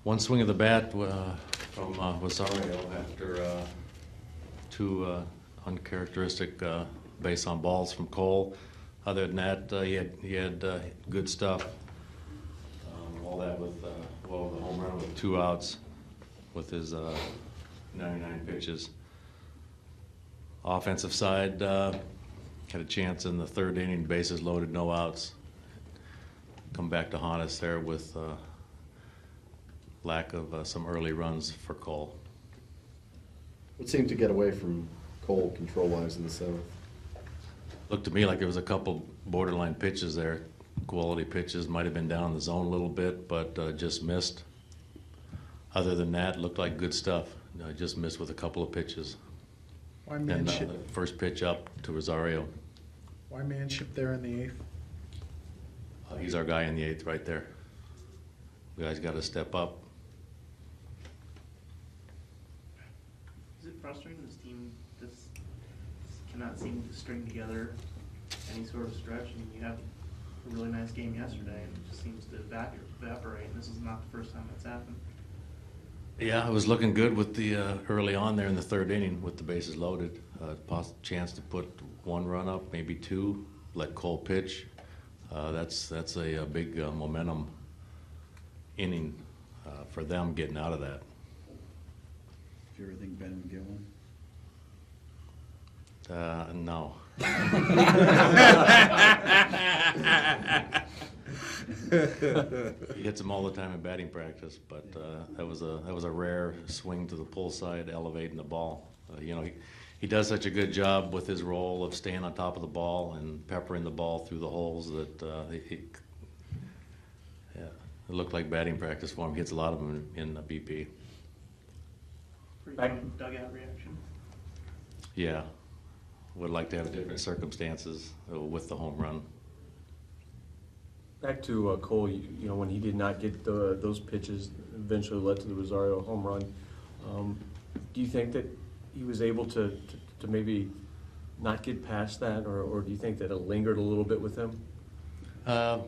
One swing of the bat from Rosario after two uncharacteristic base on balls from Cole. Other than that, he had good stuff. All that with the home run with 2 outs with his 99 pitches. Offensive side had a chance in the 3rd inning, bases loaded, no outs. Come back to haunt us there with lack of some early runs for Cole. What seemed to get away from Cole control-wise in the 7th? Looked to me like there was a couple borderline pitches there. Quality pitches, might have been down in the zone a little bit, but just missed. Other than that, looked like good stuff. Just missed with a couple of pitches. Why And manship? the first pitch up to Rosario. Why manship there in the 8th? He's our guy in the 8th right there. You guys got to step up. Is it frustrating this team just cannot seem to string together any sort of stretch? I mean, you have a really nice game yesterday, and it just seems to evaporate, and this is not the first time that's happened. Yeah, it was looking good with the early on there in the 3rd inning with the bases loaded. Chance to put 1 run up, maybe 2, let Cole pitch. That's a big momentum inning for them getting out of that. Did you ever think Ben would get one? No. He hits them all the time in batting practice, but that was a rare swing to the pull side, elevating the ball. He does such a good job with his role of staying on top of the ball and peppering the ball through the holes that it looked like batting practice for him. He hits a lot of them in the BP. Pretty fun dugout reaction. Yeah, would like to have different circumstances with the home run. Back to Cole, when he did not get those pitches, eventually led to the Rosario home run. Do you think that he was able to maybe not get past that, or do you think that it lingered a little bit with him? I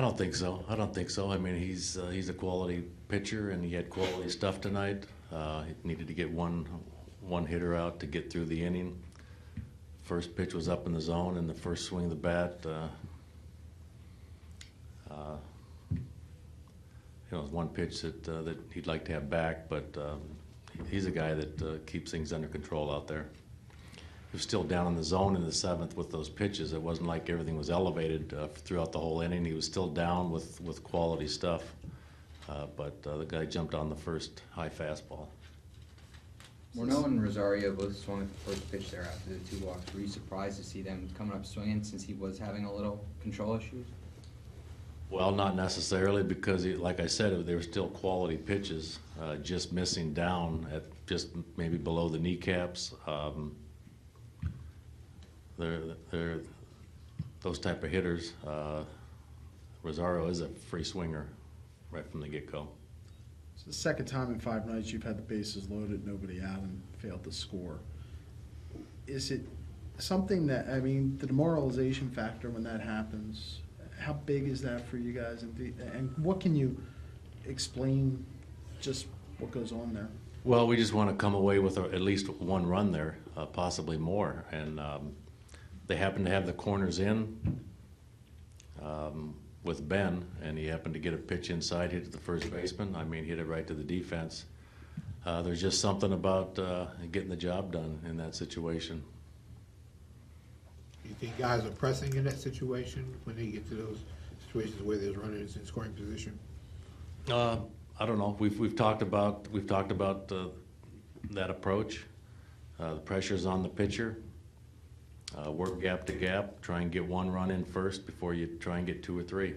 don't think so. I mean, he's a quality pitcher, and he had quality stuff tonight. He needed to get one hitter out to get through the inning. First pitch was up in the zone, and the first swing of the bat, it was one pitch that he'd like to have back, but he's a guy that keeps things under control out there. He was still down in the zone in the 7th with those pitches. It wasn't like everything was elevated throughout the whole inning. He was still down with quality stuff, but the guy jumped on the first high fastball. Morneau and Rosario both swung at the first pitch there after the 2 walks. Were you surprised to see them coming up swinging since he was having a little control issues? Well, not necessarily, because, like I said, they were still quality pitches, just missing down at just maybe below the kneecaps. They're those type of hitters. Rosario is a free swinger right from the get-go. It's the 2nd time in 5 nights you've had the bases loaded, nobody out, and failed to score. Is it something that, I mean, the demoralization factor when that happens, how big is that for you guys? And what can you explain just what goes on there? Well, we just want to come away with at least 1 run there, possibly more. And they happen to have the corners in with Ben, and he happened to get a pitch inside, hit it to the first baseman. I mean, hit it right to the defense. There's just something about getting the job done in that situation. You think guys are pressing in that situation when they get to those situations where there's runners in scoring position? I don't know. We've talked about that approach. The pressure's on the pitcher. Work gap to gap. Try and get 1 run in first before you try and get 2 or 3.